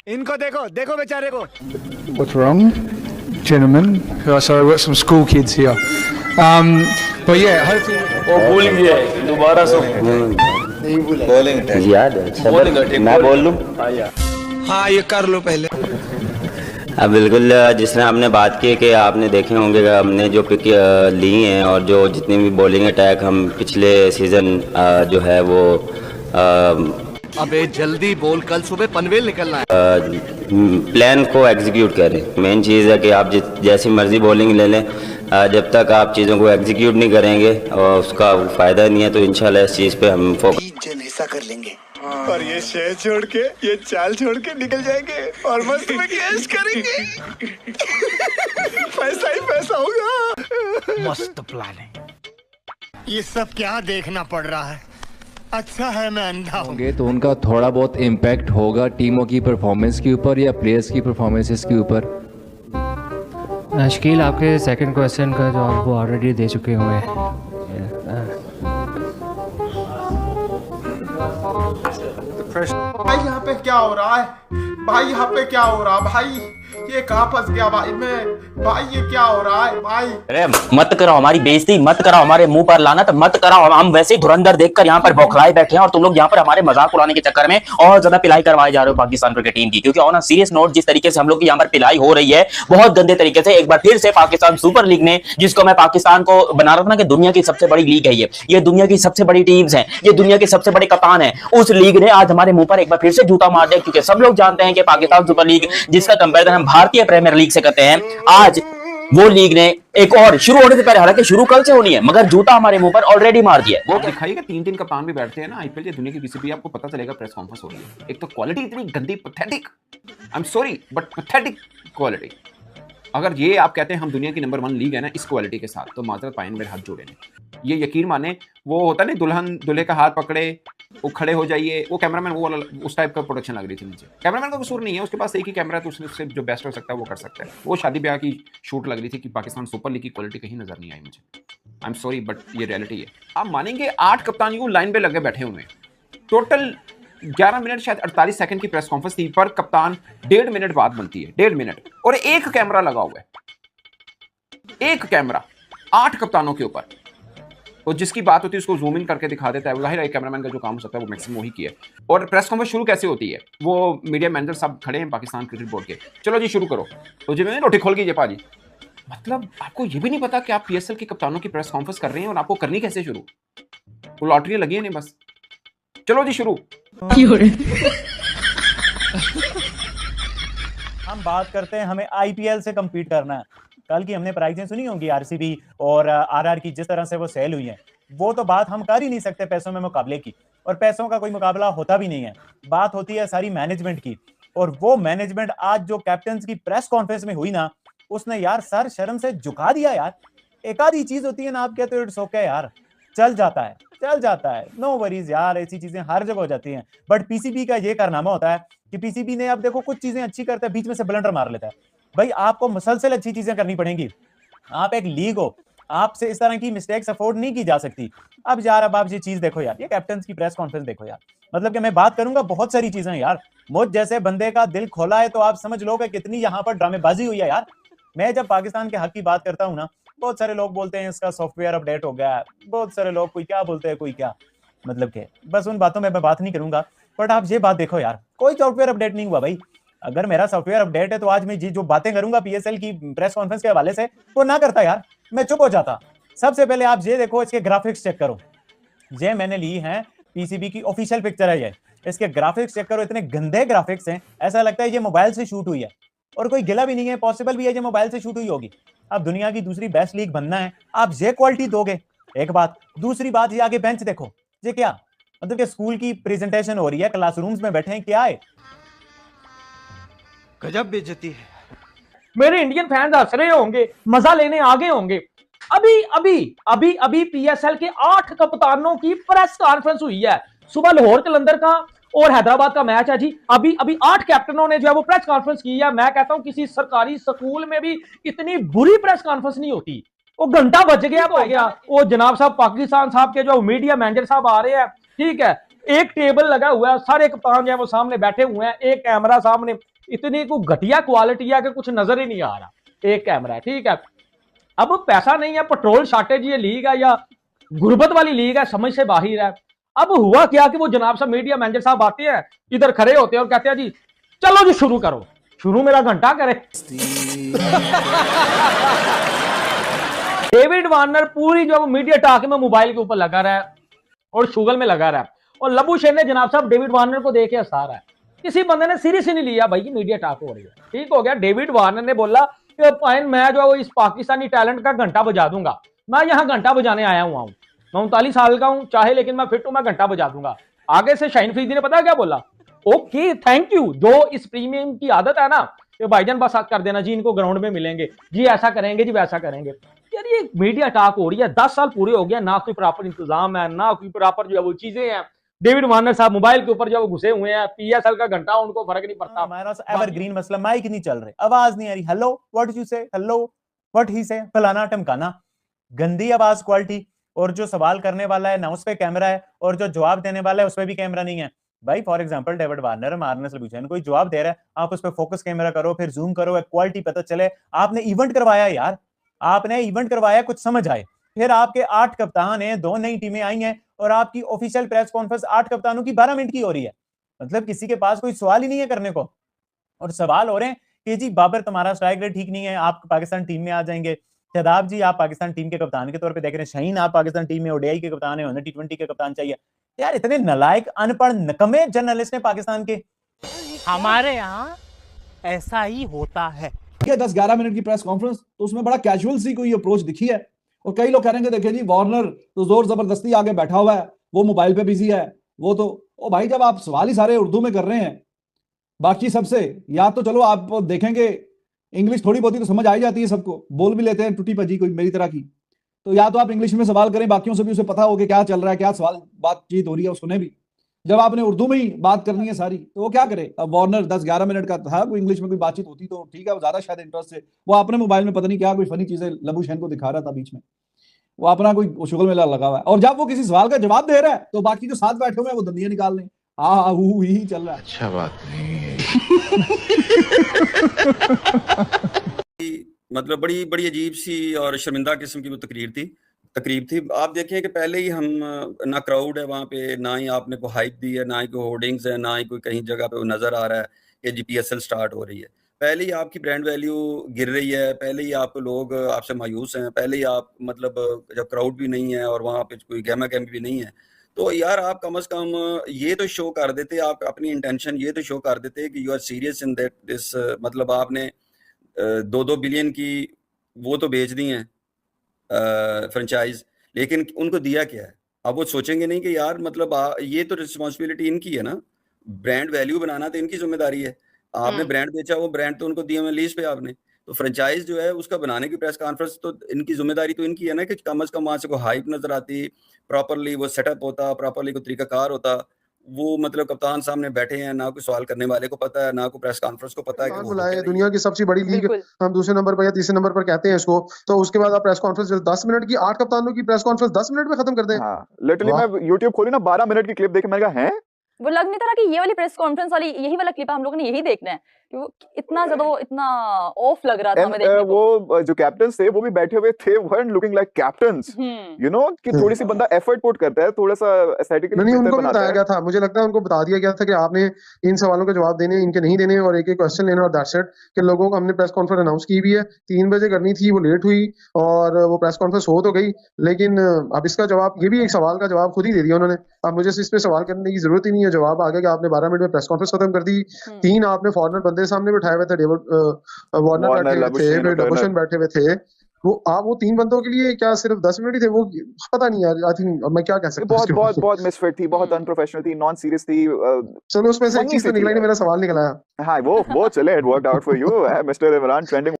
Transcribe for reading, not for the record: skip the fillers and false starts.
इनको देखो देखो बेचारे को। What's wrong, gentlemen? Oh, sorry, we've got some school kids here. But yeah, hopefully. वो भूल गया है, दोबारा से बॉलिंग याद है, मैं बोल लूं। हाँ ये कर लो पहले। हाँ बिल्कुल, जिस तरह आपने बात की कि आपने देखे होंगे हमने जो पिक ली हैं और जो जितने भी बॉलिंग अटैक हम पिछले सीज़न जो है वो अबे जल्दी बोल, कल सुबह पनवेल निकलना है। प्लान को एग्जीक्यूट करें। मेन चीज़ है कि आप जैसी मर्जी बॉलिंग ले लें, जब तक आप चीज़ों को एग्जीक्यूट नहीं करेंगे और उसका फ़ायदा नहीं है, तो इंशाल्लाह इस चीज़ पे हम फोकस ऐसा कर लेंगे और ये शहर छोड़ के, ये चाल छोड़ के निकल जाएंगे और मस्त में कैश करेंगे। पैसा ही पैसा होगा। मस्त प्लानिंग। ये सब क्या देखना पड़ रहा है? अच्छा है मैं अंधा हूँ। तो उनका थोड़ा बहुत इम्पैक्ट होगा टीमों की परफॉर्मेंस के ऊपर या प्लेयर्स की परफॉर्मेंसेस के ऊपर। शकील, आपके सेकंड क्वेश्चन का जवाब वो ऑलरेडी दे चुके हुए हैं। भाई यहाँ पे क्या हो रहा है? भाई यहाँ पे क्या हो रहा है? भाई ये कहाँ फंस गया भाई मैं? भाई ये क्या हो रहा है भाई? अरे मत कराओ हमारी बेइज्जती, मत कराओ हमारे मुंह पर लानत, मत कराओ। हम वैसे ही धुरंधर देखकर यहाँ पर बौखलाए बैठे हैं और तुम लोग यहाँ पर हमारे मजाक उड़ाने के चक्कर में और ज्यादा पिलाई करवाए जा रहे हो पाकिस्तान क्रिकेट टीम की। क्योंकि ऑन अ सीरियस नोट, जिस तरीके से हम लोग की यहाँ पर पिलाई हो रही है बहुत गंदे तरीके से, एक बार फिर से पाकिस्तान सुपर लीग ने, जिसको मैं पाकिस्तान को बना रहा था ना कि दुनिया की सबसे बड़ी लीग है ये दुनिया की सबसे बड़ी टीम्स हैं, ये दुनिया के सबसे बड़े कप्तान है, उस लीग ने आज हमारे मुंह पर एक बार फिर से जूता मार दिया। क्योंकि सब लोग जानते हैं कि पाकिस्तान सुपर लीग, जिसका कंपेरिजन हम भारतीय प्रीमियर लीग से करते हैं, आज वो लीग ने एक और शुरू होने से पहले, हालांकि शुरू कल से होनी है, मगर जूता हमारे मुंह पर ऑलरेडी मार दिया। वो दिखाइएगा 3-3 कप्तान भी बैठते हैं ना आईपीएल या दुनिया की किसी भी, आपको पता चलेगा प्रेस कॉन्फ्रेंस हो रही है। एक तो क्वालिटी इतनी गंदी, pathetic, I am sorry but pathetic quality. अगर ये आप कहते हैं हम दुनिया की नंबर 1 लीग है ना इस क्वालिटी के साथ, तो माजरत पाएं मेरे हाथ जोड़े ने। ये यकीन माने, वो होता नहीं दुल्हन दूल्हे का हाथ पकड़े, वो खड़े हो जाइए, वो कैमरामैन वो उस टाइप का प्रोडक्शन लग रही थी नीचे। कैमरामैन का कसूर नहीं है, उसके पास एक ही कैमरा है, तो उससे जो बेस्ट हो सकता है वो कर सकता है। वो शादी ब्याह की शूट लग रही थी कि पाकिस्तान सुपर लीग की क्वालिटी कहीं नजर नहीं आई मुझे। आई एम सॉरी बट ये रियलिटी है। आप मानेंगे 8 कप्तान यूं लाइन पे लगे बैठे हुए हैं। टोटल 11 मिनट शायद 48 सेकंड की प्रेस कॉन्फ्रेंस थी, पर कप्तान 1.5 मिनट बाद बनती है, 1.5 मिनट, और एक कैमरा लगा हुआ है, एक कैमरा 8 कप्तानों के ऊपर। और जिसकी बात होती है उसको जूम इन करके दिखा देता है। जाहिर है कैमरामैन का जो काम हो सकता है वो मैक्सिमम वही किया है। और प्रेस कॉन्फ्रेंस शुरू कैसे होती है? वो मीडिया मैनेजर सब खड़े हैं पाकिस्तान क्रिकेट बोर्ड के, चलो जी शुरू करो, तो जी मैंने रोटी खोल कीजिए पाजी। मतलब आपको ये भी नहीं पता कि आप पीएसएल के कप्तानों की प्रेस कॉन्फ्रेंस कर रहे हैं और आपको करनी कैसे शुरू? वो लॉटरी लगी है नहीं, बस चलो जी शुरू। हम बात करते हैं, हमें आईपीएल से compete करना है। कल की हमने प्राइजें सुनी होंगी आरसीबी और आरआर की, जिस तरह से वो सेल हुई है, वो तो बात हम कर ही नहीं सकते पैसों में मुकाबले की, और पैसों का कोई मुकाबला होता भी नहीं है। बात होती है सारी मैनेजमेंट की, और वो मैनेजमेंट आज जो कैप्टन की प्रेस कॉन्फ्रेंस में हुई ना, उसने यार सर शर्म से झुका दिया यार। एक आधी चीज होती है ना, आप कहते हो इट्स ओके यार, चल जाता है, नो वरीज यार, ऐसी चीजें हर जगह हो जाती हैं। बट पीसीबी का ये कारनामा होता है कि पीसीबी ने, अब देखो कुछ चीजें अच्छी करता है, बीच में से ब्लंडर मार लेता है। भाई आपको मुसलसल अच्छी चीजें करनी पड़ेंगी, आप एक लीग हो, आपसे इस तरह की मिस्टेक्स अफोर्ड नहीं की जा सकती। अब यार अब आप ये चीज देखो यार, ये कैप्टन की प्रेस कॉन्फ्रेंस देखो यार, मतलब कि मैं बात करूंगा बहुत सारी चीजें यार, मुझ जैसे बंदे का दिल खोला है तो आप समझ लो कि कितनी यहाँ पर ड्रामेबाजी हुई है यार। मैं जब पाकिस्तान के हक की बात करता हूँ ना, बहुत सारे लोग बोलते हैं इसका सॉफ्टवेयर अपडेट हो गया है, बहुत सारे लोग कोई क्या बोलते हैं कोई क्या, मतलब के बस उन बातों में मैं बात नहीं करूंगा। बट आप ये बात देखो यार, कोई सॉफ्टवेयर अपडेट नहीं हुआ भाई। अगर मेरा सॉफ्टवेयर अपडेट है तो आज मैं जो बातें करूंगा पीएसएल की प्रेस कॉन्फ्रेंस के हवाले से, वो ना करता यार, मैं चुप हो जाता। सबसे पहले आप ये देखो, इसके ग्राफिक्स चेक करो, ये मैंने ली है पीसीबी की ऑफिशियल पिक्चर है ये, इसके ग्राफिक्स चेक करो, इतने गंदे ग्राफिक्स हैं, ऐसा लगता है ये मोबाइल से शूट हुई है, और कोई गिला भी नहीं है, पॉसिबल भी है ये मोबाइल से शूट हुई होगी। अब दुनिया की दूसरी बेस्ट लीग बनना है, आप ये क्वालिटी दोगे, एक बात। दूसरी बात, ये आगे बेंच देखो, ये क्या मतलब कि स्कूल की प्रेजेंटेशन हो रही है, क्लासरूम्स में बैठे हैं, क्या है? गजब बेइज्जती है। मेरे इंडियन फैंस हंस रहे होंगे, मजा लेने आगे होंगे। अभी पीएसएल के 8 कप्तानों की प्रेस कॉन्फ्रेंस हुई है। सुबह लाहौर कलंदर का और हैदराबाद का मैच है जी। अभी 8 कैप्टनों ने जो है वो प्रेस कॉन्फ्रेंस की है। मैं कहता हूं किसी सरकारी स्कूल में भी इतनी बुरी प्रेस कॉन्फ्रेंस नहीं होती। वो घंटा बज गया तो हो गया। वो जनाब साहब पाकिस्तान साहब के जो मीडिया मैनेजर साहब आ रहे हैं, ठीक है, एक टेबल लगा हुआ है, सारे कप्तान जो है वो सामने बैठे हुए हैं, एक कैमरा सामने, इतनी को घटिया क्वालिटी है कि कुछ नजर ही नहीं आ रहा। एक कैमरा है, ठीक है। अब पैसा नहीं है, पेट्रोल शॉर्टेज ये लीग है या गुर्बत वाली लीग है, समझ से बाहर है। अब हुआ क्या कि वो जनाब साहब मीडिया मैनेजर साहब आते हैं, इधर खड़े होते हैं और कहते हैं जी चलो जी शुरू करो। शुरू मेरा घंटा करे। डेविड वार्नर पूरी जो मीडिया टॉक में मोबाइल के ऊपर लगा रहा है और शुगल में लगा रहा है, और लबूशेन ने जनाब साहब डेविड वार्नर को देखे हंसा रहा है। किसी बंदे ने सीरियस ही नहीं लिया भाई, मीडिया टॉक हो रही है, ठीक हो गया। डेविड वार्नर ने बोला कि पाइन मैं जो है इस पाकिस्तानी टैलेंट का घंटा बजा दूंगा, मैं यहाँ घंटा बजाने आया हुआ हूँ, मैं 39 साल का हूँ चाहे, लेकिन मैं फिट हूँ, मैं घंटा बजा दूंगा। आगे से शाहीन अफरीदी ने पता क्या बोला, ओके थैंक यू। जो इस प्रीमियम की आदत है ना कि भाईजान बस कर देना जी, इनको ग्राउंड में मिलेंगे जी, ऐसा करेंगे जी, वैसा करेंगे। यार ये मीडिया टॉक हो रही है, 10 साल पूरे हो गया, ना कोई प्रॉपर इंतजाम है, ना कोई प्रॉपर जो है वो चीजें हैं। डेविड वार्नर साहब मोबाइल के ऊपर जो घुसे हुए हैं, PSL का घंटा उनको फर्क नहीं पड़ता। हमारा एवरग्रीन मसला, माइक नहीं चल रहे, आवाज नहीं आ रही, हेलो व्हाट यू से, हेलो व्हाट ही से, फलाना टमकाना, गंदी आवाज क्वालिटी। और जो सवाल करने वाला है ना उस पे कैमरा है, और जो जवाब देने वाला है उस पे भी कैमरा नहीं है। भाई for example David Warner Marnus Labuschagne कोई जवाब दे रहा है, आप उस पे फोकस कैमरा करो, फिर जूम करो, क्वालिटी पता चले। आपने इवेंट करवाया यार, आपने इवेंट करवाया, कुछ समझ आए। फिर आपके 8 कप्तान हैं, 2 नई टीमें आई हैं, और आपकी ऑफिशियल प्रेस कॉन्फ्रेंस 8 कप्तानों की 12 मिनट की हो रही है। मतलब किसी के पास कोई सवाल ही नहीं है करने को, और सवाल हो रहे हैं कि जी बाबर तुम्हारा स्ट्राइक रेट ठीक नहीं है, आप पाकिस्तान टीम में आ जाएंगे। शादाब जी आप पाकिस्तान टीम के कप्तान के तौर पे देख रहे हैं, शाहीन आप पाकिस्तान टीम में ODI के कप्तान है, T20 के कप्तान चाहिए। यार इतने नलायक अनपढ़ नकमे जर्नलिस्ट हैं पाकिस्तान के। हमारे यहाँ ऐसा ही होता है। 10-11 मिनट की प्रेस कॉन्फ्रेंस, तो उसमें बड़ा कैजुअल सी कोई अप्रोच दिखी है, और कई लोग कह रहे हैं कि देखिए जी वार्नर तो जोर जबरदस्ती आगे बैठा हुआ है, वो मोबाइल पे बिजी है, वो तो ओ भाई जब आप सवाल ही सारे उर्दू में कर रहे हैं, बाकी सबसे या तो चलो आप देखेंगे इंग्लिश थोड़ी बहुत ही तो समझ आ ही जाती है सबको, बोल भी लेते हैं टूटी भजी कोई मेरी तरह की, तो या तो आप इंग्लिश में सवाल करें, बाकियों से भी उसे पता हो कि क्या चल रहा है, क्या सवाल बातचीत हो रही है उसने भी। जब आपने उर्दू में ही बात करनी है सारी, तो वो क्या करे। अब वार्नर 10-11 मिनट का था, कोई इंग्लिश में कोई बातचीत होती तो ठीक है, वो ज्यादा शायद इंटरेस्ट से वो अपने मोबाइल में पता नहीं क्या कोई फनी चीजें लबूशेन को दिखा रहा था बीच में, वो अपना कोई शुगल मेला लगा हुआ है। और जब वो किसी सवाल का जवाब दे रहा है तो बाकी जो साथ बैठे हुए हैं वो दंदियां निकाल लें, ही चल रहा है। अच्छा बात नहीं मतलब बड़ी बड़ी अजीब सी और शर्मिंदा किस्म की वो तकरीब थी। आप देखें कि पहले ही हम ना क्राउड है वहाँ पे, ना ही आपने को हाइप दी है, ना ही कोई होर्डिंग्स है, ना ही कोई कहीं जगह पे वो नज़र आ रहा है कि GPSL स्टार्ट हो रही है। पहले ही आपकी ब्रांड वैल्यू गिर रही है, पहले ही आप लोग आपसे मायूस हैं, पहले ही आप मतलब जब क्राउड भी नहीं है और वहाँ पे कोई गहमा गहमी भी नहीं है, तो यार आप कम से कम ये तो शो कर देते, आप अपनी इंटेंशन ये तो शो कर देते कि you are serious in that this. मतलब आपने 2-2 बिलियन की वो तो बेच दी हैं फ्रेंचाइज, लेकिन उनको दिया क्या है। अब वो सोचेंगे नहीं कि यार मतलब ये तो रिस्पॉन्सिबिलिटी इनकी है ना, ब्रांड वैल्यू बनाना तो इनकी जिम्मेदारी है। आपने ब्रांड बेचा, वो ब्रांड तो उनको दिया मैं लीज पे आपने, तो फ्रेंचाइज जो है उसका बनाने की प्रेस कॉन्फ्रेंस तो इनकी जिम्मेदारी तो इनकी है ना, कि कम से कम वहाँ से कोई हाइप नजर आती, प्रॉपरली वो सेटअप होता, प्रॉपरली कोई तरीकाकार होता। वो मतलब कप्तान सामने बैठे हैं, ना कोई सवाल करने वाले को पता है, ना कोई प्रेस कॉन्फ्रेंस को पता है कि बुलाए दुनिया की सबसे बड़ी लीग, हम दूसरे नंबर पर या तीसरे नंबर पर कहते हैं इसको, तो उसके बाद आप प्रेस कॉन्फ्रेंस 10 मिनट की 8 कप्तानों की प्रेस कॉन्फ्रेंस 10 मिनट में खत्म कर दें। लिटरली मैं YouTube खोली ना 12 मिनट की क्लिप देखी, मैंने कहा हैं वो लग नहीं था ना कि ये वाली प्रेस कॉन्फ्रेंस वाली यही वाला क्लिप हम लोगों ने यही देखना है, कि वो इतना ज्यादा इतना ऑफ लग रहा था हमें देखने को। वो जो कैप्टन्स थे वो भी बैठे हुए थे, weren't looking like captains, you know, कि थोड़ी सी बंदा एफर्ट पुट करता है, थोड़ा सा एस्थेटिकली नहीं, उनको बताया गया था, मुझे लगता है उनको बता दिया गया था कि आपने इन सवालों के जवाब देने, इनके नहीं देने, और एक एक क्वेश्चन लेना, और दैट्स इट। कि लोगों को हमने प्रेस कॉन्फ्रेंस अनाउंस की भी है, 3 बजे करनी थी, वो लेट हुई और वो प्रेस कॉन्फ्रेंस हो तो गई, लेकिन अब इसका जवाब, ये भी एक सवाल का जवाब खुद ही दे दिया उन्होंने। अब मुझे इस पे सवाल करने की जरूरत ही नहीं है, जवाब आ गया कि आपने 12 मिनट में प्रेस कॉन्फ्रेंस खत्म कर दी। 3 आपने फॉरनर बंदे सामने बिठाए हुए थे, वार्नर बैठे हुए थे, फिर लबूशेन बैठे हुए थे, वो 3 बंदों के लिए क्या सिर्फ 10 मिनट ही थे? वो पता नहीं यार, आई थिंक मैं क्या कह सकता हूं। बहुत मिसफिट थी, बहुत अनप्रोफेशनल थी, नॉन सीरियस थी। चलो उसमें से एक चीज तो निकला ही नहीं, मेरा सवाल निकला है। हाँ वो चले, it worked out for you mister Imran trending.